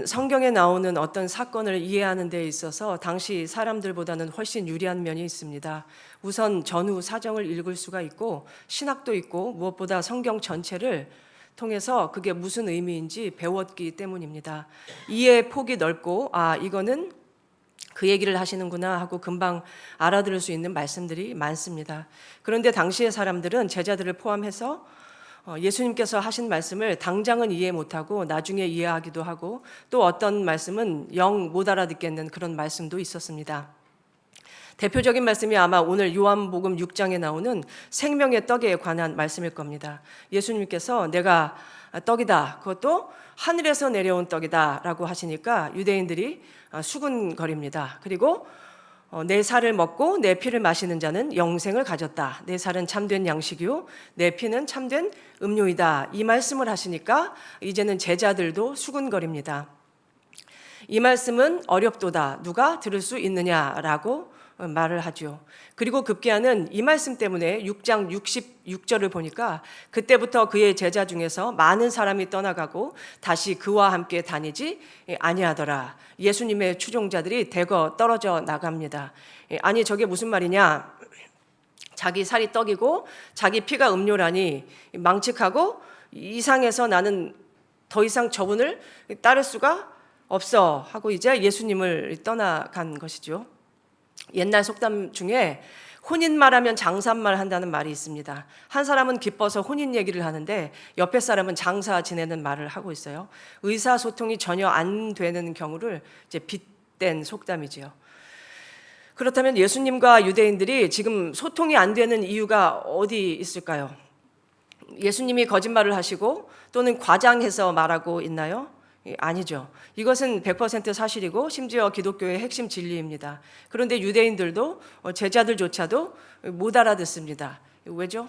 성경에 나오는 어떤 사건을 이해하는 데 있어서 당시 사람들보다는 훨씬 유리한 면이 있습니다. 우선 전후 사정을 읽을 수가 있고 신학도 있고 무엇보다 성경 전체를 통해서 그게 무슨 의미인지 배웠기 때문입니다. 이해의 폭이 넓고 이거는 그 얘기를 하시는구나 하고 금방 알아들을 수 있는 말씀들이 많습니다. 그런데 당시의 사람들은 제자들을 포함해서 예수님께서 하신 말씀을 당장은 이해 못하고 나중에 이해하기도 하고 또 어떤 말씀은 영 못 알아듣겠는 그런 말씀도 있었습니다. 대표적인 말씀이 아마 오늘 요한복음 6장에 나오는 생명의 떡에 관한 말씀일 겁니다. 예수님께서 내가 떡이다, 그것도 하늘에서 내려온 떡이다 라고 하시니까 유대인들이 수군거립니다. 그리고 내 살을 먹고 내 피를 마시는 자는 영생을 가졌다. 내 살은 참된 양식이요 내 피는 참된 음료이다. 이 말씀을 하시니까 이제는 제자들도 수군거립니다. 이 말씀은 어렵도다. 누가 들을 수 있느냐라고 말을 하죠. 그리고 급기야는 이 말씀 때문에 6장 66절을 보니까 그때부터 그의 제자 중에서 많은 사람이 떠나가고 다시 그와 함께 다니지 아니하더라. 예수님의 추종자들이 대거 떨어져 나갑니다. 아니 저게 무슨 말이냐? 자기 살이 떡이고 자기 피가 음료라니 망측하고 이상해서 나는 더 이상 저분을 따를 수가 없어 하고 이제 예수님을 떠나간 것이죠. 옛날 속담 중에 혼인말하면 장사말 한다는 말이 있습니다. 한 사람은 기뻐서 혼인 얘기를 하는데 옆에 사람은 장사 지내는 말을 하고 있어요. 의사소통이 전혀 안 되는 경우를 이제 빗댄 속담이지요. 그렇다면 예수님과 유대인들이 지금 소통이 안 되는 이유가 어디 있을까요? 예수님이 거짓말을 하시고 또는 과장해서 말하고 있나요? 아니죠. 이것은 100% 사실이고 심지어 기독교의 핵심 진리입니다. 그런데 유대인들도 제자들조차도 못 알아듣습니다. 왜죠?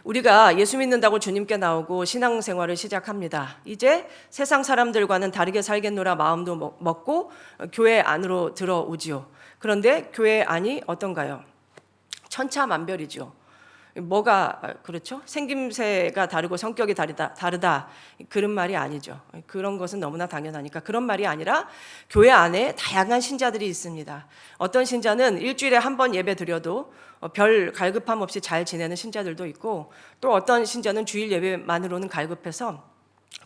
우리가 예수 믿는다고 주님께 나오고 신앙생활을 시작합니다. 이제 세상 사람들과는 다르게 살겠노라 마음도 먹고 교회 안으로 들어오지요. 그런데 교회 안이 어떤가요? 천차만별이죠. 뭐가 그렇죠? 생김새가 다르고 성격이 다르다 그런 말이 아니죠. 그런 것은 너무나 당연하니까 그런 말이 아니라 교회 안에 다양한 신자들이 있습니다. 어떤 신자는 일주일에 한 번 예배 드려도 별 갈급함 없이 잘 지내는 신자들도 있고 또 어떤 신자는 주일 예배만으로는 갈급해서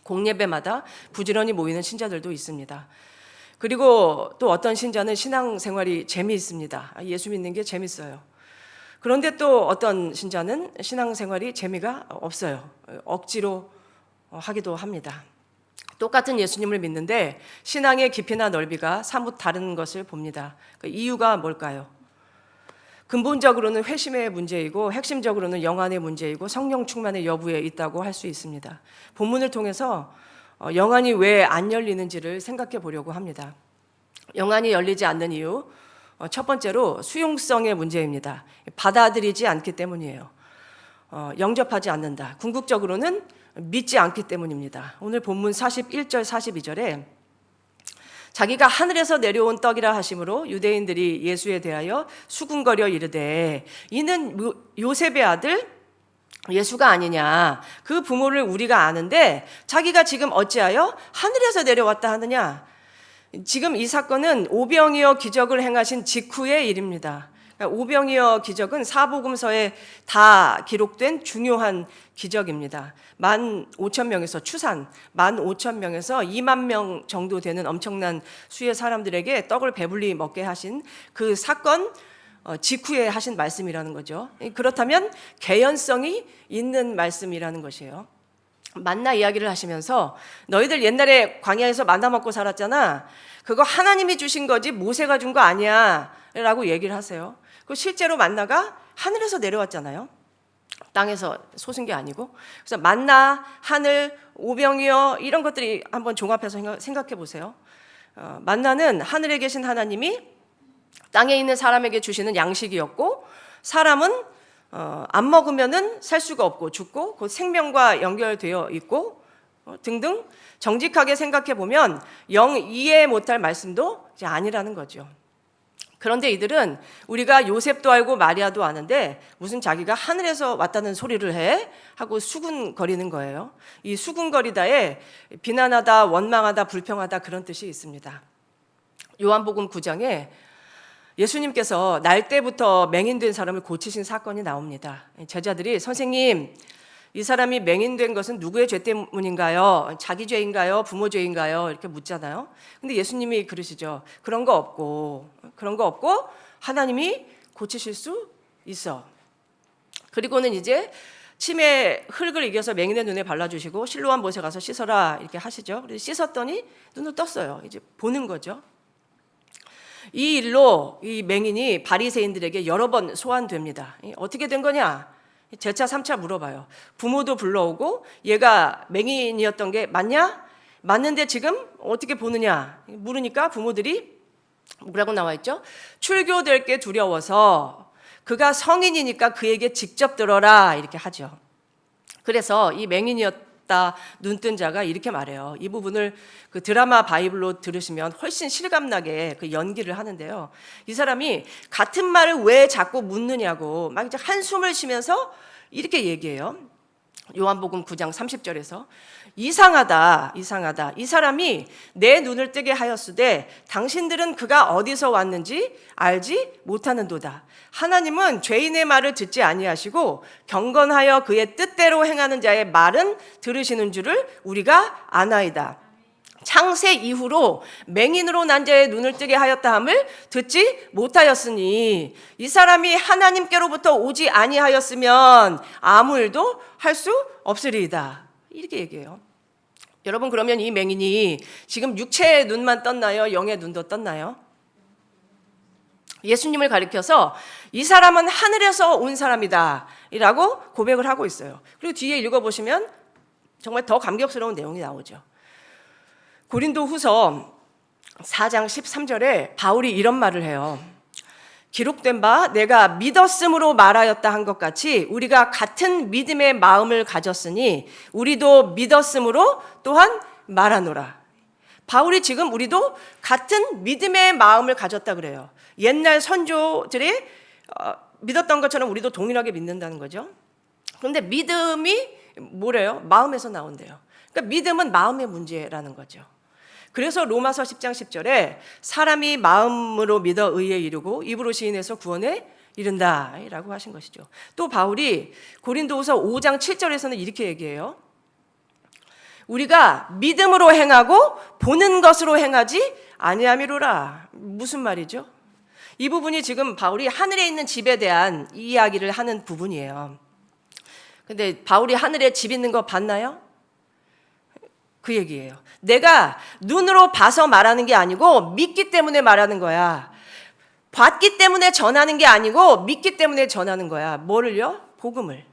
공예배마다 부지런히 모이는 신자들도 있습니다. 그리고 또 어떤 신자는 신앙생활이 재미있습니다. 예수 믿는 게 재밌어요. 그런데 또 어떤 신자는 신앙생활이 재미가 없어요. 억지로 하기도 합니다. 똑같은 예수님을 믿는데 신앙의 깊이나 넓이가 사뭇 다른 것을 봅니다. 그 이유가 뭘까요? 근본적으로는 회심의 문제이고 핵심적으로는 영안의 문제이고 성령 충만의 여부에 있다고 할 수 있습니다. 본문을 통해서 영안이 왜 안 열리는지를 생각해 보려고 합니다. 영안이 열리지 않는 이유, 첫 번째로 수용성의 문제입니다. 받아들이지 않기 때문이에요. 영접하지 않는다. 궁극적으로는 믿지 않기 때문입니다. 오늘 본문 41절 42절에 자기가 하늘에서 내려온 떡이라 하심으로 유대인들이 예수에 대하여 수군거려 이르되 이는 요셉의 아들 예수가 아니냐. 그 부모를 우리가 아는데 자기가 지금 어찌하여 하늘에서 내려왔다 하느냐. 지금 이 사건은 오병이어 기적을 행하신 직후의 일입니다. 오병이어 기적은 사복음서에 다 기록된 중요한 기적입니다. 15,000명에서 추산 15,000명에서 2만 명 정도 되는 엄청난 수의 사람들에게 떡을 배불리 먹게 하신 그 사건 직후에 하신 말씀이라는 거죠. 그렇다면 개연성이 있는 말씀이라는 것이에요. 만나 이야기를 하시면서 너희들 옛날에 광야에서 만나 먹고 살았잖아. 그거 하나님이 주신 거지 모세가 준 거 아니야 라고 얘기를 하세요. 그 실제로 만나가 하늘에서 내려왔잖아요. 땅에서 솟은 게 아니고. 그래서 만나, 하늘, 오병이어 이런 것들이 한번 종합해서 생각해 보세요. 만나는 하늘에 계신 하나님이 땅에 있는 사람에게 주시는 양식이었고 사람은 안 먹으면은 살 수가 없고 죽고 그 생명과 연결되어 있고 등등 정직하게 생각해 보면 영 이해 못할 말씀도 이제 아니라는 거죠. 그런데 이들은 우리가 요셉도 알고 마리아도 아는데 무슨 자기가 하늘에서 왔다는 소리를 해? 하고 수군거리는 거예요. 이 수군거리다에 비난하다, 원망하다, 불평하다 그런 뜻이 있습니다. 요한복음 9장에 예수님께서 날 때부터 맹인된 사람을 고치신 사건이 나옵니다. 제자들이 선생님, 이 사람이 맹인된 것은 누구의 죄 때문인가요? 자기 죄인가요? 부모 죄인가요? 이렇게 묻잖아요. 근데 예수님이 그러시죠. 그런 거 없고 하나님이 고치실 수 있어. 그리고는 이제 침에 흙을 이겨서 맹인의 눈에 발라주시고 실로암 못에 가서 씻어라 이렇게 하시죠. 그래서 씻었더니 눈을 떴어요. 이제 보는 거죠. 이 일로 이 맹인이 바리새인들에게 여러 번 소환됩니다. 어떻게 된 거냐? 재차 3차 물어봐요. 부모도 불러오고 얘가 맹인이었던 게 맞냐? 맞는데 지금 어떻게 보느냐? 물으니까 부모들이 뭐라고 나와 있죠? 출교될 게 두려워서 그가 성인이니까 그에게 직접 들어라 이렇게 하죠. 그래서 이 맹인이었다 눈뜬 자가 이렇게 말해요. 이 부분을 그 드라마 바이블로 들으시면 훨씬 실감나게 그 연기를 하는데요. 이 사람이 같은 말을 왜 자꾸 묻느냐고 막 이제 한숨을 쉬면서 이렇게 얘기해요. 요한복음 9장 30절에서 이상하다. 이 사람이 내 눈을 뜨게 하였으되 당신들은 그가 어디서 왔는지 알지 못하는도다. 하나님은 죄인의 말을 듣지 아니하시고 경건하여 그의 뜻대로 행하는 자의 말은 들으시는 줄을 우리가 아나이다. 창세 이후로 맹인으로 난 자의 눈을 뜨게 하였다 함을 듣지 못하였으니 이 사람이 하나님께로부터 오지 아니하였으면 아무 일도 할 수 없으리이다. 이렇게 얘기해요. 여러분, 그러면 이 맹인이 지금 육체의 눈만 떴나요? 영의 눈도 떴나요? 예수님을 가리켜서 이 사람은 하늘에서 온 사람이다 라고 고백을 하고 있어요. 그리고 뒤에 읽어보시면 정말 더 감격스러운 내용이 나오죠. 고린도 후서 4장 13절에 바울이 이런 말을 해요. 기록된 바 내가 믿었음으로 말하였다 한 것 같이 우리가 같은 믿음의 마음을 가졌으니 우리도 믿었음으로 또한 말하노라. 바울이 지금 우리도 같은 믿음의 마음을 가졌다 그래요. 옛날 선조들이 믿었던 것처럼 우리도 동일하게 믿는다는 거죠. 그런데 믿음이 뭐래요? 마음에서 나온대요. 그러니까 믿음은 마음의 문제라는 거죠. 그래서 로마서 10장 10절에 사람이 마음으로 믿어 의에 이르고 입으로 시인해서 구원에 이른다 라고 하신 것이죠. 또 바울이 고린도후서 5장 7절에서는 이렇게 얘기해요. 우리가 믿음으로 행하고 보는 것으로 행하지 아니함이로라. 무슨 말이죠? 이 부분이 지금 바울이 하늘에 있는 집에 대한 이야기를 하는 부분이에요. 근데 바울이 하늘에 집 있는 거 봤나요? 그 얘기예요. 내가 눈으로 봐서 말하는 게 아니고 믿기 때문에 말하는 거야. 봤기 때문에 전하는 게 아니고 믿기 때문에 전하는 거야. 뭐를요? 복음을.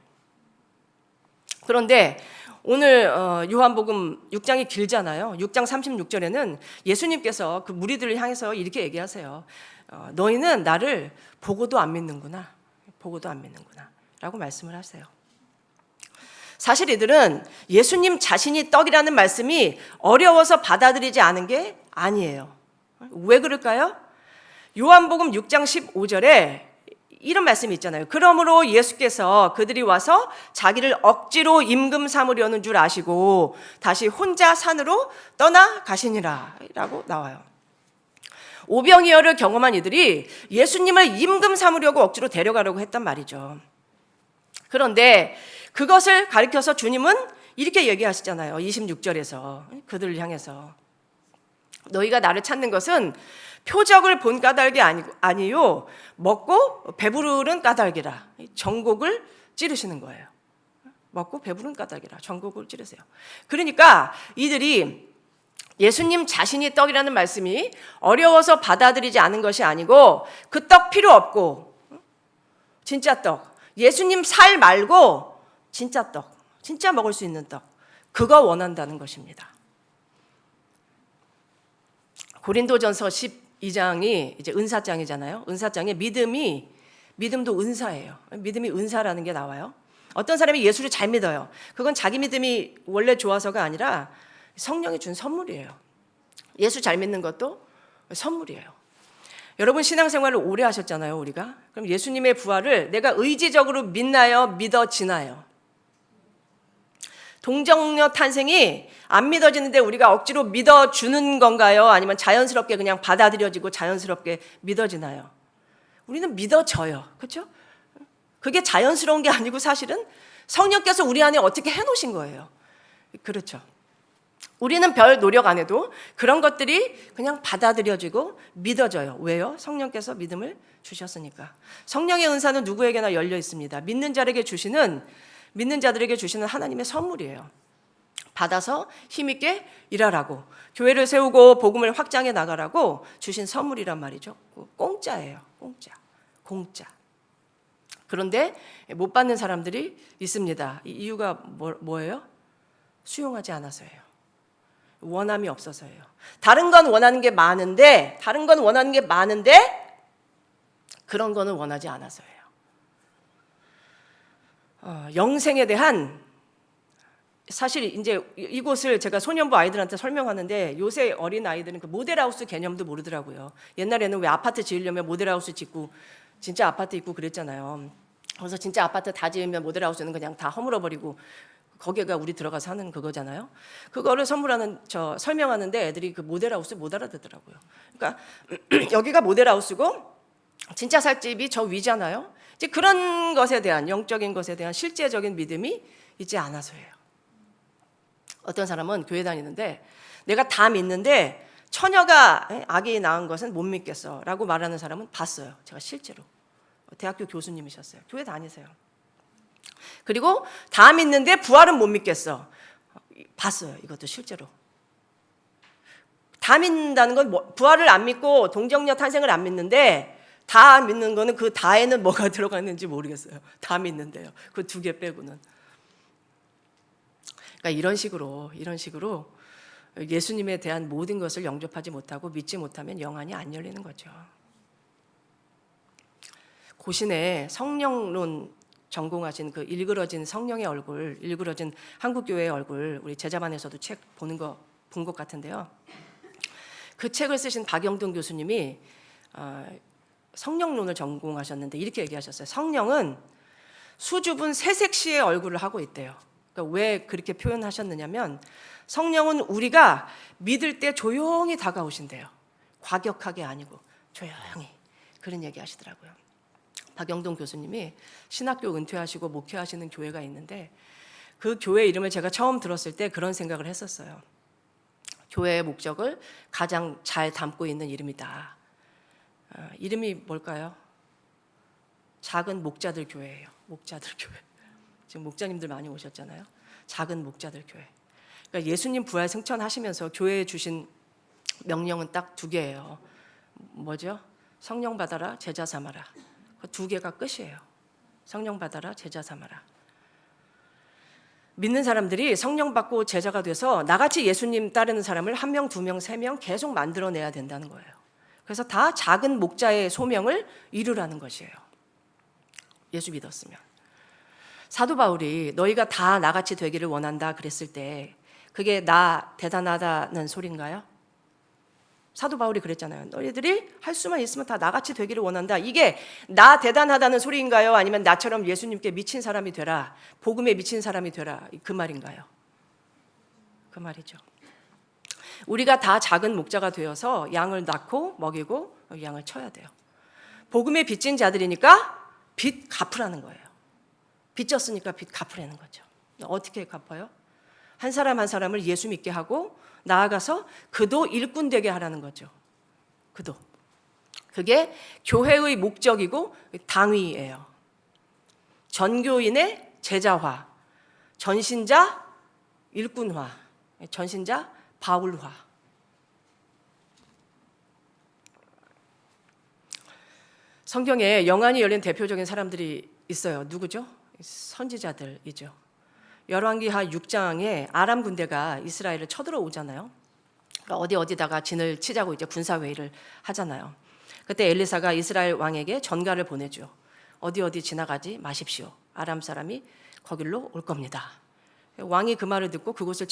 그런데 오늘 요한복음 6장이 길잖아요. 6장 36절에는 예수님께서 그 무리들을 향해서 이렇게 얘기하세요. 너희는 나를 보고도 안 믿는구나. 보고도 안 믿는구나. 라고 말씀을 하세요. 사실 이들은 예수님 자신이 떡이라는 말씀이 어려워서 받아들이지 않은 게 아니에요. 왜 그럴까요? 요한복음 6장 15절에 이런 말씀이 있잖아요. 그러므로 예수께서 그들이 와서 자기를 억지로 임금 삼으려는 줄 아시고 다시 혼자 산으로 떠나가시니라 라고 나와요. 오병이어를 경험한 이들이 예수님을 임금 삼으려고 억지로 데려가려고 했단 말이죠. 그런데 그것을 가리켜서 주님은 이렇게 얘기하시잖아요. 26절에서 그들을 향해서 너희가 나를 찾는 것은 표적을 본 까닭이 아니요 먹고 배부른 까닭이라. 전곡을 찌르시는 거예요. 먹고 배부른 까닭이라 전곡을 찌르세요. 그러니까 이들이 예수님 자신이 떡이라는 말씀이 어려워서 받아들이지 않은 것이 아니고 그 떡 필요 없고 진짜 떡, 예수님 살 말고 진짜 떡, 진짜 먹을 수 있는 떡, 그거 원한다는 것입니다. 고린도전서 12장이 이제 은사장이잖아요. 은사장에 믿음도 은사예요. 믿음이 은사라는 게 나와요. 어떤 사람이 예수를 잘 믿어요. 그건 자기 믿음이 원래 좋아서가 아니라 성령이 준 선물이에요. 예수 잘 믿는 것도 선물이에요. 여러분 신앙생활을 오래 하셨잖아요, 우리가. 그럼 예수님의 부활을 내가 의지적으로 믿나요? 믿어지나요? 동정녀 탄생이 안 믿어지는데 우리가 억지로 믿어주는 건가요? 아니면 자연스럽게 그냥 받아들여지고 자연스럽게 믿어지나요? 우리는 믿어져요. 그렇죠? 그게 자연스러운 게 아니고 사실은 성령께서 우리 안에 어떻게 해놓으신 거예요. 그렇죠. 우리는 별 노력 안 해도 그런 것들이 그냥 받아들여지고 믿어져요. 왜요? 성령께서 믿음을 주셨으니까. 성령의 은사는 누구에게나 열려 있습니다. 믿는 자들에게 주시는 하나님의 선물이에요. 받아서 힘있게 일하라고, 교회를 세우고 복음을 확장해 나가라고 주신 선물이란 말이죠. 공짜예요. 공짜. 그런데 못 받는 사람들이 있습니다. 이유가 뭐예요? 수용하지 않아서예요. 원함이 없어서예요. 다른 건 원하는 게 많은데 그런 거는 원하지 않아서예요. 영생에 대한, 사실 이제 이곳을 제가 소년부 아이들한테 설명하는데 요새 어린 아이들은 그 모델하우스 개념도 모르더라고요. 옛날에는 왜 아파트 지으려면 모델하우스 짓고 진짜 아파트 있고 그랬잖아요. 그래서 진짜 아파트 다 지으면 모델하우스는 그냥 다 허물어버리고 거기가 우리 들어가서 하는 그거잖아요. 그거를 설명하는데 애들이 그 모델하우스 못 알아듣더라고요. 그러니까 여기가 모델하우스고 진짜 살 집이 저 위잖아요. 이제 그런 것에 대한, 영적인 것에 대한 실제적인 믿음이 있지 않아서예요. 어떤 사람은 교회 다니는데 내가 다 믿는데 처녀가 아기 낳은 것은 못 믿겠어 라고 말하는 사람은 봤어요. 제가 실제로. 대학교 교수님이셨어요. 교회 다니세요. 그리고 다 믿는데 부활은 못 믿겠어. 봤어요. 이것도 실제로. 다 믿는다는 건 부활을 안 믿고 동정녀 탄생을 안 믿는데 다 믿는 거는 그 다에는 뭐가 들어갔는지 모르겠어요. 다 믿는데요. 그 두 개 빼고는. 그러니까 이런 식으로 예수님에 대한 모든 것을 영접하지 못하고 믿지 못하면 영안이 안 열리는 거죠. 고신에 성령론 전공하신 그 일그러진 성령의 얼굴, 일그러진 한국교회의 얼굴, 우리 제자반에서도 책 본 것 같은데요. 그 책을 쓰신 박영동 교수님이 성령론을 전공하셨는데 이렇게 얘기하셨어요. 성령은 수줍은 새색시의 얼굴을 하고 있대요. 그러니까 왜 그렇게 표현하셨느냐면 성령은 우리가 믿을 때 조용히 다가오신대요. 과격하게 아니고 조용히. 그런 얘기 하시더라고요. 박영동 교수님이 신학교 은퇴하시고 목회하시는 교회가 있는데 그 교회 이름을 제가 처음 들었을 때 그런 생각을 했었어요. 교회의 목적을 가장 잘 담고 있는 이름이다. 이름이 뭘까요? 작은 목자들 교회예요. 목자들 교회. 지금 목자님들 많이 오셨잖아요. 작은 목자들 교회. 그러니까 예수님 부활 승천하시면서 교회에 주신 명령은 딱 두 개예요. 뭐죠? 성령 받아라, 제자 삼아라. 그 두 개가 끝이에요. 성령 받아라, 제자 삼아라. 믿는 사람들이 성령 받고 제자가 돼서 나같이 예수님 따르는 사람을 1명, 2명, 3명 계속 만들어내야 된다는 거예요. 그래서 다 작은 목자의 소명을 이루라는 것이에요. 예수 믿었으면. 사도 바울이 너희가 다 나같이 되기를 원한다 그랬을 때 그게 나 대단하다는 소린가요? 사도 바울이 그랬잖아요. 너희들이 할 수만 있으면 다 나같이 되기를 원한다. 이게 나 대단하다는 소리인가요? 아니면 나처럼 예수님께 미친 사람이 되라, 복음에 미친 사람이 되라, 그 말인가요? 그 말이죠. 우리가 다 작은 목자가 되어서 양을 낳고 먹이고 양을 쳐야 돼요. 복음에 빚진 자들이니까 빚 갚으라는 거예요. 빚졌으니까 빚 갚으라는 거죠. 어떻게 갚아요? 한 사람 한 사람을 예수 믿게 하고 나아가서 그도 일꾼 되게 하라는 거죠. 그도. 그게 교회의 목적이고 당위예요. 전교인의 제자화, 전신자 일꾼화, 전신자 바울화. 성경에 영안이 열린 대표적인 사람들이 있어요. 누구죠? 선지자들이죠. 열왕기하 6장에 아람 군대가 이스라엘을 쳐들어오잖아요. 그러니까 어디다가 진을 치자고 이제 군사회의를 하잖아요. 그때 엘리사가 이스라엘 왕에게 전가를 보내죠. 어디 지나가지 마십시오. 아람 사람이 거길로 올 겁니다. 왕이 그 말을 듣고 그곳을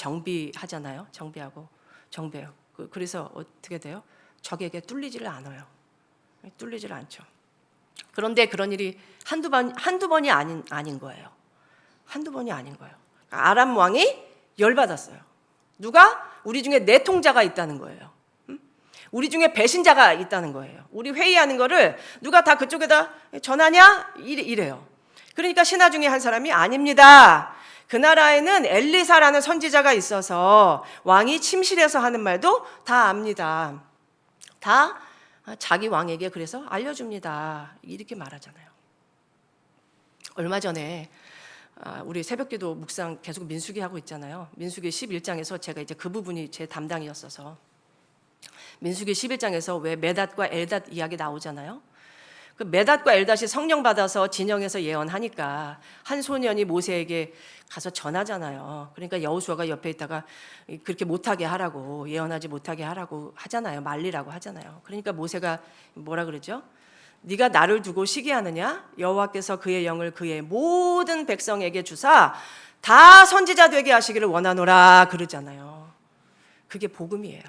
뚫리질 않죠. 그런데 그런 일이 한두 번이 아닌 거예요. 한두 번이 아닌 거예요. 아람 왕이 열받았어요. 누가? 우리 중에 내통자가 있다는 거예요. 우리 중에 배신자가 있다는 거예요. 우리 회의하는 거를 누가 다 그쪽에다 전하냐? 이래요. 그러니까 신하 중에 한 사람이 아닙니다. 그 나라에는 엘리사라는 선지자가 있어서 왕이 침실에서 하는 말도 다 압니다. 다 자기 왕에게 그래서 알려줍니다. 이렇게 말하잖아요. 얼마 전에 우리 새벽기도 묵상 계속 민수기 하고 있잖아요. 민수기 11장에서 제가 이제 그 부분이 제 담당이었어서 민수기 11장에서 왜 메닷과 엘닷 이야기 나오잖아요. 그 메닷과 엘닷이 성령 받아서 진영에서 예언하니까 한 소년이 모세에게 가서 전하잖아요. 그러니까 여호수아가 옆에 있다가 그렇게 못하게 하라고, 예언하지 못하게 하라고 하잖아요. 말리라고 하잖아요. 그러니까 모세가 뭐라 그러죠? 네가 나를 두고 시기하느냐? 여호와께서 그의 영을 그의 모든 백성에게 주사 다 선지자 되게 하시기를 원하노라 그러잖아요. 그게 복음이에요.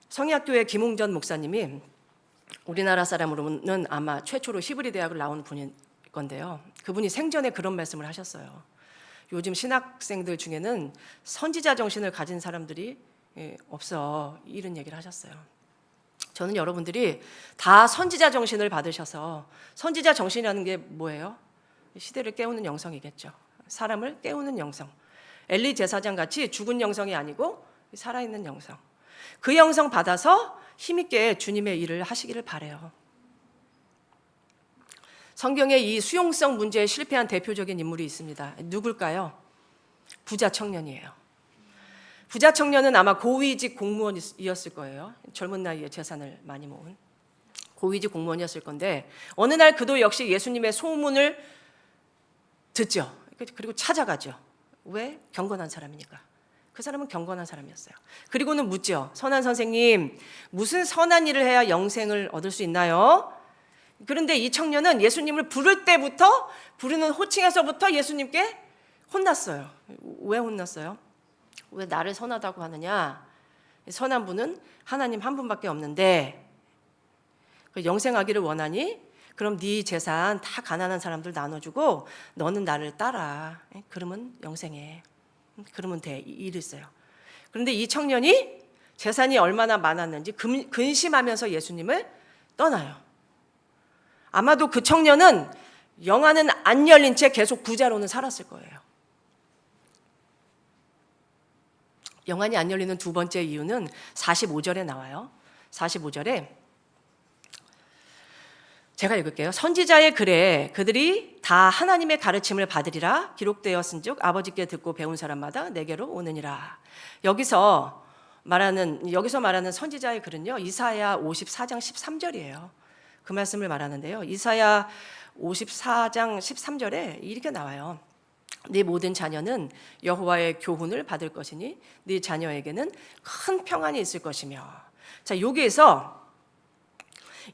성의학교의 김웅전 목사님이 우리나라 사람으로는 아마 최초로 히브리 대학을 나온 분일 건데요. 그분이 생전에 그런 말씀을 하셨어요. 요즘 신학생들 중에는 선지자 정신을 가진 사람들이 없어, 이런 얘기를 하셨어요. 저는 여러분들이 다 선지자 정신을 받으셔서, 선지자 정신이라는 게 뭐예요? 시대를 깨우는 영성이겠죠. 사람을 깨우는 영성. 엘리 제사장 같이 죽은 영성이 아니고 살아있는 영성. 그 영성 받아서 힘있게 주님의 일을 하시기를 바라요. 성경에 이 수용성 문제에 실패한 대표적인 인물이 있습니다. 누굴까요? 부자 청년이에요. 부자 청년은 아마 고위직 공무원이었을 거예요. 젊은 나이에 재산을 많이 모은 고위직 공무원이었을 건데, 어느 날 그도 역시 예수님의 소문을 듣죠. 그리고 찾아가죠. 왜? 경건한 사람이니까. 그 사람은 경건한 사람이었어요. 그리고는 묻죠. 선한 선생님, 무슨 선한 일을 해야 영생을 얻을 수 있나요? 그런데 이 청년은 예수님을 부를 때부터, 부르는 호칭에서부터 예수님께 혼났어요. 왜 혼났어요? 왜 나를 선하다고 하느냐? 선한 분은 하나님 한 분밖에 없는데 영생하기를 원하니? 그럼 네 재산 다 가난한 사람들 나눠주고 너는 나를 따라. 그러면 영생해. 그러면 돼. 이랬어요. 그런데 이 청년이 재산이 얼마나 많았는지 근심하면서 예수님을 떠나요. 아마도 그 청년은 영안은 안 열린 채 계속 부자로는 살았을 거예요. 영안이 안 열리는 두 번째 이유는 45절에 나와요. 45절에 제가 읽을게요. 선지자의 글에 그들이 다 하나님의 가르침을 받으리라 기록되었은즉 아버지께 듣고 배운 사람마다 내게로 오느니라. 여기서 말하는 선지자의 글은요, 이사야 54장 13절이에요. 그 말씀을 말하는데요. 이사야 54장 13절에 이렇게 나와요. 네 모든 자녀는 여호와의 교훈을 받을 것이니 네 자녀에게는 큰 평안이 있을 것이며. 자, 여기에서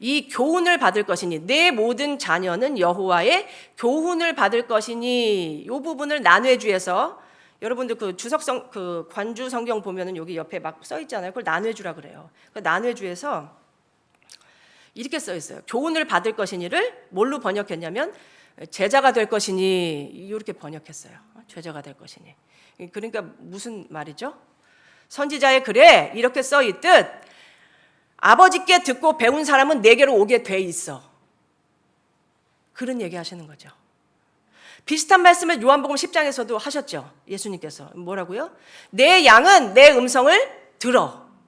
이 교훈을 받을 것이니, 내 모든 자녀는 여호와의 교훈을 받을 것이니, 이 부분을 난회주에서, 여러분들 그 주석성 그 관주 성경 보면은 여기 옆에 막 써 있잖아요. 그걸 난회주라 그래요. 그 난회주에서 이렇게 써 있어요. 교훈을 받을 것이니를 뭘로 번역했냐면 제자가 될 것이니, 이렇게 번역했어요. 제자가 될 것이니. 그러니까 무슨 말이죠? 선지자의 글에 이렇게 써 있듯 아버지께 듣고 배운 사람은 내게로 오게 돼 있어. 그런 얘기 하시는 거죠. 비슷한 말씀을 요한복음 10장에서도 하셨죠. 예수님께서 뭐라고요? 내 양은 내 음성을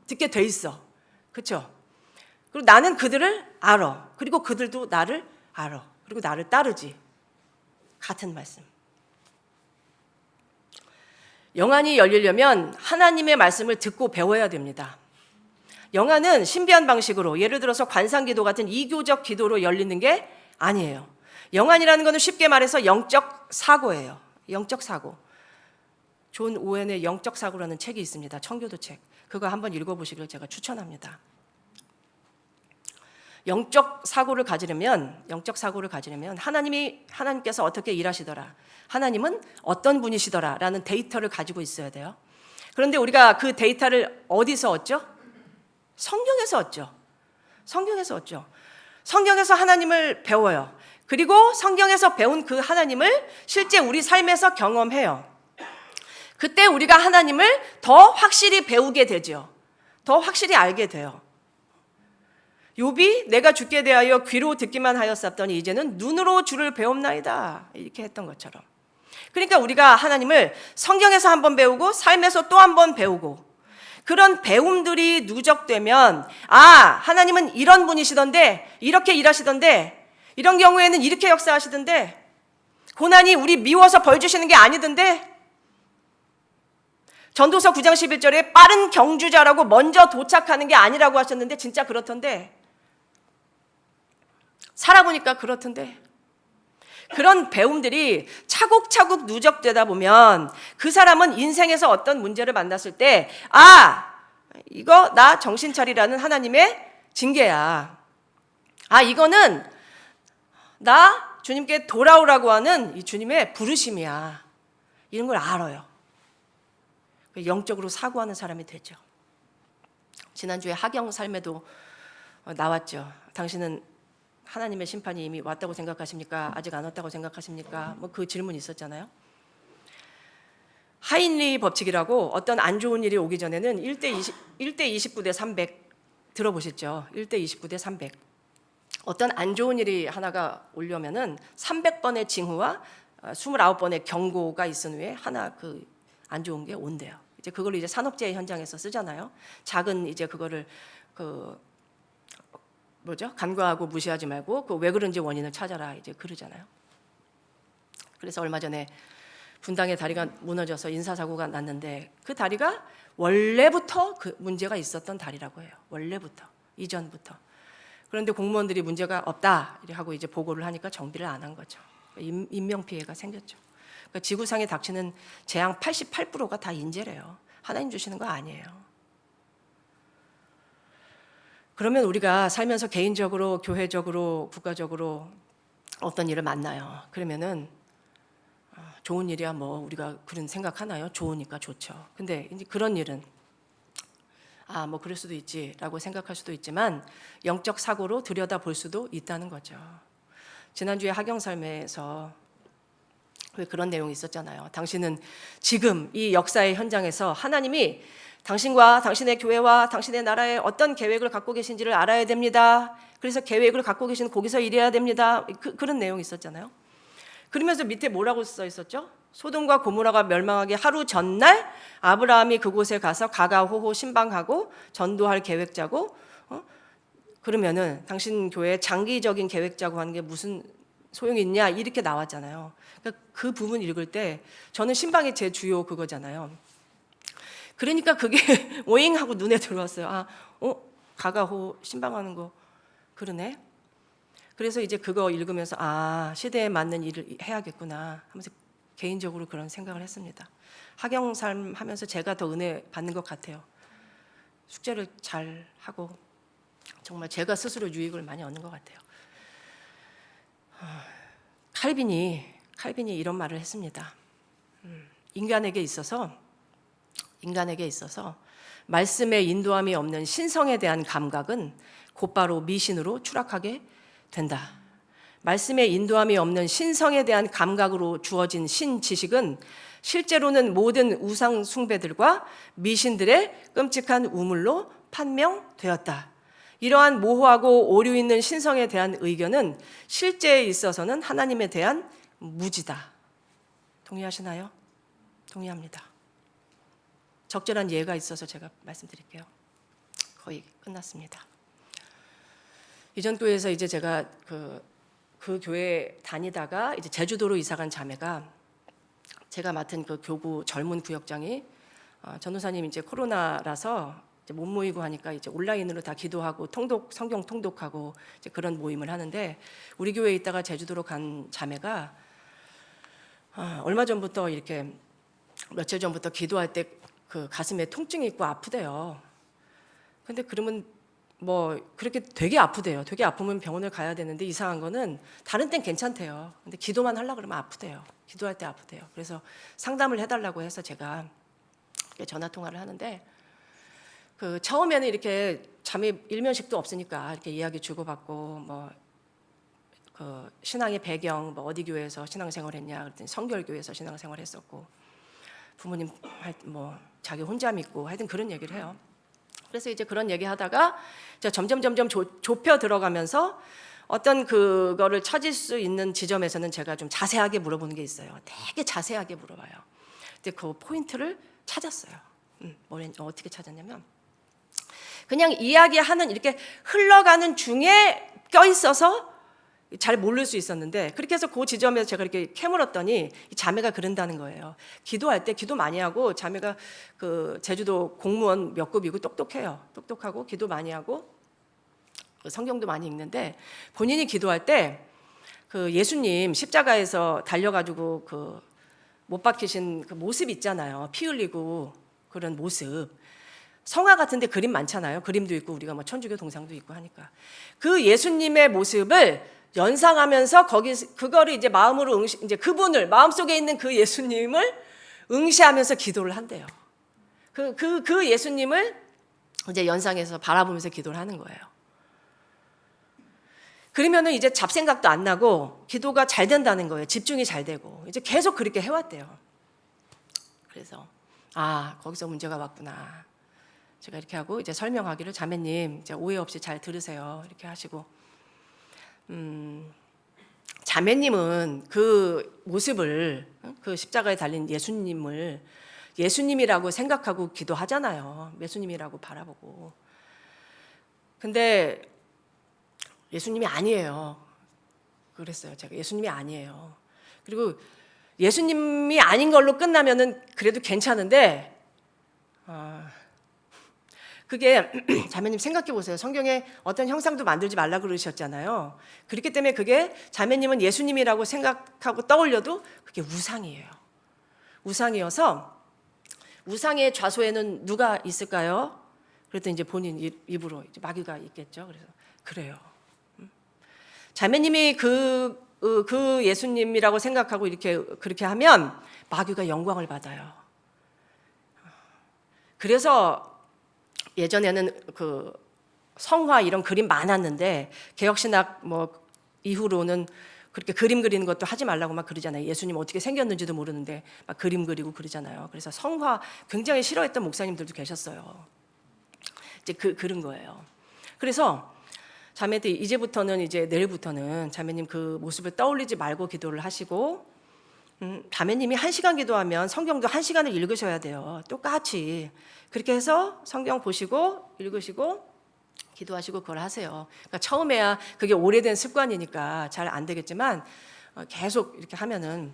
듣게 돼 있어. 그렇죠? 그리고 나는 그들을 알아. 그리고 그들도 나를 알아. 그리고 나를 따르지. 같은 말씀. 영안이 열리려면 하나님의 말씀을 듣고 배워야 됩니다. 영안은 신비한 방식으로, 예를 들어서 관상기도 같은 이교적 기도로 열리는 게 아니에요. 영안이라는 것은 쉽게 말해서 영적 사고예요. 영적 사고. 존 오웬의 영적 사고라는 책이 있습니다. 청교도 책. 그거 한번 읽어보시길 제가 추천합니다. 영적 사고를 가지려면 하나님께서 어떻게 일하시더라, 하나님은 어떤 분이시더라라는 데이터를 가지고 있어야 돼요. 그런데 우리가 그 데이터를 어디서 얻죠? 성경에서 얻죠. 성경에서 얻죠. 성경에서 하나님을 배워요. 그리고 성경에서 배운 그 하나님을 실제 우리 삶에서 경험해요. 그때 우리가 하나님을 더 확실히 배우게 되죠. 더 확실히 알게 돼요. 욥이 내가 주께 대하여 귀로 듣기만 하였었더니 이제는 눈으로 주를 배움나이다, 이렇게 했던 것처럼. 그러니까 우리가 하나님을 성경에서 한번 배우고 삶에서 또 한번 배우고 그런 배움들이 누적되면 하나님은 이런 분이시던데, 이렇게 일하시던데, 이런 경우에는 이렇게 역사하시던데, 고난이 우리 미워서 벌 주시는 게 아니던데, 전도서 9장 11절에 빠른 경주자라고 먼저 도착하는 게 아니라고 하셨는데 진짜 그렇던데, 살아보니까 그렇던데, 그런 배움들이 차곡차곡 누적되다 보면 그 사람은 인생에서 어떤 문제를 만났을 때 이거 나 정신 차리라는 하나님의 징계야. 이거는 나 주님께 돌아오라고 하는 이 주님의 부르심이야. 이런 걸 알아요. 영적으로 사고하는 사람이 되죠. 지난주에 하경 삶에도 나왔죠. 당신은 하나님의 심판이 이미 왔다고 생각하십니까? 아직 안 왔다고 생각하십니까? 그 질문이 있었잖아요. 하인리 법칙이라고 어떤 안 좋은 일이 오기 전에는 1대 29대 300 들어보셨죠? 1대 29대 300. 어떤 안 좋은 일이 하나가 오려면은 300번의 징후와 29번의 경고가 있은 후에 하나 그 안 좋은 게 온대요. 이제 그걸 이제 산업재해 현장에서 쓰잖아요. 작은 이제 그거를 간과하고 무시하지 말고 그 왜 그런지 원인을 찾아라 이제 그러잖아요. 그래서 얼마 전에 분당의 다리가 무너져서 인사사고가 났는데 그 다리가 원래부터 그 문제가 있었던 다리라고 해요. 원래부터, 이전부터. 그런데 공무원들이 문제가 없다 하고 이제 보고를 하니까 정비를 안 한 거죠. 인명피해가 생겼죠. 그러니까 지구상에 닥치는 재앙 88%가 다 인재래요. 하나님 주시는 거 아니에요. 그러면 우리가 살면서 개인적으로, 교회적으로, 국가적으로 어떤 일을 만나요. 그러면은 좋은 일이야 우리가 그런 생각하나요? 좋으니까 좋죠. 근데 이제 그런 일은 그럴 수도 있지라고 생각할 수도 있지만 영적 사고로 들여다볼 수도 있다는 거죠. 지난주에 하경삶에서 왜 그런 내용이 있었잖아요. 당신은 지금 이 역사의 현장에서 하나님이 당신과 당신의 교회와 당신의 나라에 어떤 계획을 갖고 계신지를 알아야 됩니다. 그래서 계획을 갖고 계신 거기서 일해야 됩니다. 그런 내용이 있었잖아요. 그러면서 밑에 뭐라고 써 있었죠? 소돔과 고모라가 멸망하기 하루 전날 아브라함이 그곳에 가서 가가호호 신방하고 전도할 계획 짜고 그러면은 당신 교회 장기적인 계획 짜고 하는 게 무슨 소용이 있냐 이렇게 나왔잖아요. 그러니까 그 부분 읽을 때 저는 신방이 제 주요 그거잖아요. 그러니까 그게 오잉하고 눈에 들어왔어요. 가가호 신방하는 거 그러네. 그래서 이제 그거 읽으면서 시대에 맞는 일을 해야겠구나 하면서 개인적으로 그런 생각을 했습니다. 하경삶 하면서 제가 더 은혜 받는 것 같아요. 숙제를 잘 하고 정말 제가 스스로 유익을 많이 얻는 것 같아요. 칼빈이 이런 말을 했습니다. 인간에게 있어서 말씀의 인도함이 없는 신성에 대한 감각은 곧바로 미신으로 추락하게 된다. 말씀의 인도함이 없는 신성에 대한 감각으로 주어진 신지식은 실제로는 모든 우상 숭배들과 미신들의 끔찍한 우물로 판명되었다. 이러한 모호하고 오류 있는 신성에 대한 의견은 실제에 있어서는 하나님에 대한 무지다. 동의하시나요? 동의합니다. 적절한 예가 있어서 제가 말씀드릴게요. 거의 끝났습니다. 이전 교회에서 이제 제가 그 교회 다니다가 이제 제주도로 이사간 자매가 제가 맡은 그 교구 젊은 구역장이 전도사님 이제 코로나라서 이제 못 모이고 하니까 이제 온라인으로 다 기도하고 성경 통독하고 이제 그런 모임을 하는데 우리 교회에 있다가 제주도로 간 자매가 얼마 전부터 이렇게 며칠 전부터 기도할 때 그 가슴에 통증이 있고 아프대요. 근데 그러면 그렇게 되게 아프대요. 되게 아프면 병원을 가야 되는데 이상한 거는 다른 땐 괜찮대요. 근데 기도만 하려고 그러면 아프대요. 기도할 때 아프대요. 그래서 상담을 해달라고 해서 제가 전화 통화를 하는데 그 처음에는 이렇게 잠이 일면식도 없으니까 이렇게 이야기 주고받고 뭐 그 신앙의 배경, 뭐 어디 교회에서 신앙생활했냐 그랬더니 성결교회에서 신앙생활했었고 부모님 뭐 자기 혼자 믿고 하여튼 그런 얘기를 해요. 그래서 이제 그런 얘기하다가 이제 점점 좁혀 들어가면서 어떤 그거를 찾을 수 있는 지점에서는 제가 좀 자세하게 물어보는 게 있어요. 되게 자세하게 물어봐요. 근데 그 포인트를 찾았어요. 어떻게 찾았냐면 그냥 이야기하는 이렇게 흘러가는 중에 껴있어서 잘 모를 수 있었는데 그렇게 해서 그 지점에서 제가 이렇게 캐물었더니 이 자매가 그런다는 거예요. 기도할 때 기도 많이 하고 자매가 그 제주도 공무원 몇 급이고 똑똑해요. 똑똑하고 기도 많이 하고 성경도 많이 읽는데 본인이 기도할 때 그 예수님 십자가에서 달려가지고 그 못 박히신 그 모습 있잖아요. 피 흘리고 그런 모습. 성화 같은데 그림 많잖아요. 그림도 있고 우리가 뭐 천주교 동상도 있고 하니까 그 예수님의 모습을 연상하면서 그거를 이제 마음으로 이제 그분을 마음속에 있는 그 예수님을 응시하면서 기도를 한대요. 그 예수님을 이제 연상해서 바라보면서 기도를 하는 거예요. 그러면은 이제 잡생각도 안 나고 기도가 잘 된다는 거예요. 집중이 잘 되고 이제 계속 그렇게 해왔대요. 그래서 거기서 문제가 왔구나. 제가 이렇게 하고 이제 설명하기를 자매님 이제 오해 없이 잘 들으세요 이렇게 하시고 자매님은 그 모습을 그 십자가에 달린 예수님을 예수님이라고 생각하고 기도하잖아요. 예수님이라고 바라보고. 근데 예수님이 아니에요. 그랬어요. 제가 예수님이 아니에요. 그리고 예수님이 아닌 걸로 끝나면은 그래도 괜찮은데 그게 자매님 생각해 보세요. 성경에 어떤 형상도 만들지 말라 그러셨잖아요. 그렇기 때문에 그게 자매님은 예수님이라고 생각하고 떠올려도 그게 우상이에요. 우상이어서 우상의 좌소에는 누가 있을까요? 그랬더니 이제 본인 입으로 이제 마귀가 있겠죠. 그래서 그래요. 자매님이 그 예수님이라고 생각하고 이렇게 그렇게 하면 마귀가 영광을 받아요. 그래서 예전에는 그 성화 이런 그림 많았는데 개혁신학 뭐 이후로는 그렇게 그림 그리는 것도 하지 말라고 막 그러잖아요. 예수님 어떻게 생겼는지도 모르는데 막 그림 그리고 그러잖아요. 그래서 성화 굉장히 싫어했던 목사님들도 계셨어요. 이제 그런 거예요. 그래서 자매들 이제부터는 이제 내일부터는 자매님 그 모습을 떠올리지 말고 기도를 하시고 자매님이 1시간 기도하면 성경도 1시간을 읽으셔야 돼요. 똑같이 그렇게 해서 성경 보시고 읽으시고 기도하시고 그걸 하세요. 그러니까 처음에야 그게 오래된 습관이니까 잘 안 되겠지만 계속 이렇게 하면은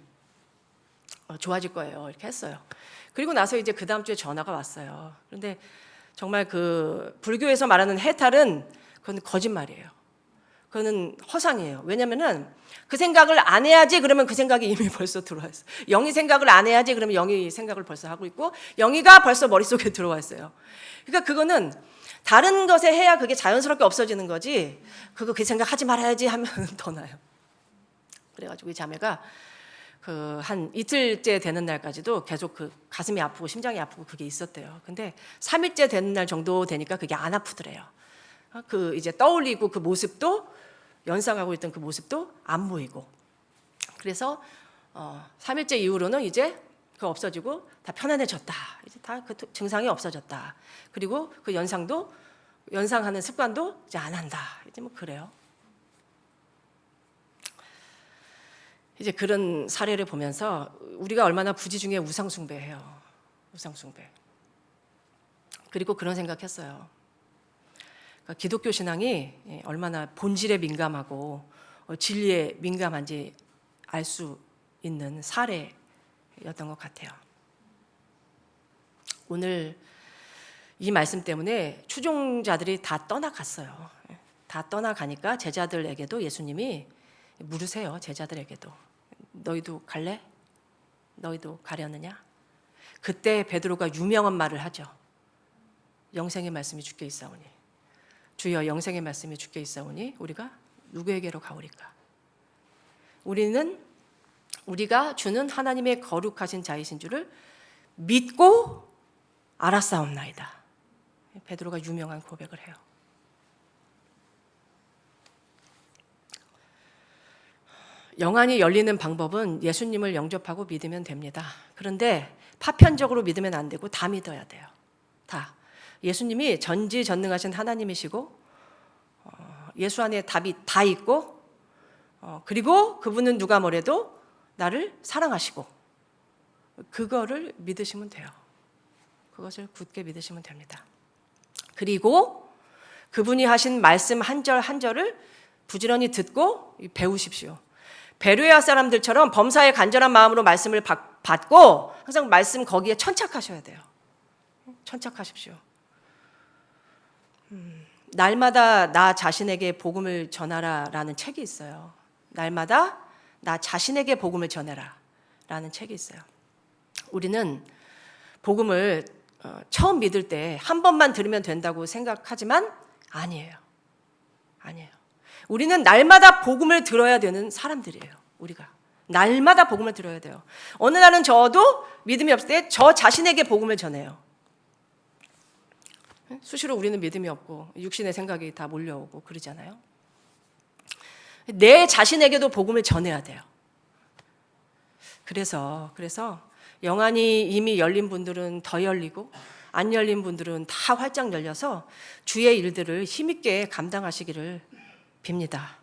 좋아질 거예요. 이렇게 했어요. 그리고 나서 이제 그 다음 주에 전화가 왔어요. 그런데 정말 그 불교에서 말하는 해탈은 그건 거짓말이에요. 그거는 허상이에요. 왜냐면은 그 생각을 안 해야지 그러면 그 생각이 이미 벌써 들어와 있어요. 영이 생각을 안 해야지 그러면 영이 생각을 벌써 하고 있고 영이가 벌써 머릿속에 들어와 있어요. 그러니까 그거는 다른 것에 해야 그게 자연스럽게 없어지는 거지 그 생각 하지 말아야지 하면 더 나요. 그래가지고 이 자매가 그 한 이틀째 되는 날까지도 계속 그 가슴이 아프고 심장이 아프고 그게 있었대요. 근데 3일째 되는 날 정도 되니까 그게 안 아프더래요. 그 이제 떠올리고 그 모습도 연상하고 있던 그 모습도 안 보이고 그래서 3일째 이후로는 이제 그 없어지고 다 편안해졌다. 이제 다 그 증상이 없어졌다. 그리고 그 연상하는 습관도 이제 안 한다. 이제 뭐 그래요. 이제 그런 사례를 보면서 우리가 얼마나 부지중에 우상숭배해요. 우상숭배. 그리고 그런 생각했어요. 그러니까 기독교 신앙이 얼마나 본질에 민감하고 진리에 민감한지 알 수 있는 사례였던 것 같아요. 오늘 이 말씀 때문에 추종자들이 다 떠나갔어요. 다 떠나가니까 제자들에게도 예수님이 물으세요. 제자들에게도 너희도 갈래? 너희도 가려느냐? 그때 베드로가 유명한 말을 하죠. 영생의 말씀이 주께 있사오니 주여 영생의 말씀이 주께 있사오니 우리가 누구에게로 가오리까? 우리가 주는 하나님의 거룩하신 자이신 줄을 믿고 알았사옵나이다. 베드로가 유명한 고백을 해요. 영안이 열리는 방법은 예수님을 영접하고 믿으면 됩니다. 그런데 파편적으로 믿으면 안 되고 다 믿어야 돼요. 다. 예수님이 전지전능하신 하나님이시고 예수 안에 답이 다 있고 그리고 그분은 누가 뭐래도 나를 사랑하시고 그거를 믿으시면 돼요. 그것을 굳게 믿으시면 됩니다. 그리고 그분이 하신 말씀 한 절 한 절을 부지런히 듣고 배우십시오. 베르야 사람들처럼 범사에 간절한 마음으로 말씀을 받고 항상 말씀 거기에 천착하셔야 돼요. 천착하십시오. 날마다 나 자신에게 복음을 전하라라는 책이 있어요. 날마다 나 자신에게 복음을 전해라 라는 책이 있어요. 우리는 복음을 처음 믿을 때 한 번만 들으면 된다고 생각하지만 아니에요. 아니에요. 우리는 날마다 복음을 들어야 되는 사람들이에요. 우리가 날마다 복음을 들어야 돼요. 어느 날은 저도 믿음이 없을 때 저 자신에게 복음을 전해요. 수시로 우리는 믿음이 없고 육신의 생각이 다 몰려오고 그러잖아요. 내 자신에게도 복음을 전해야 돼요. 그래서 영안이 이미 열린 분들은 더 열리고 안 열린 분들은 다 활짝 열려서 주의 일들을 힘있게 감당하시기를 빕니다.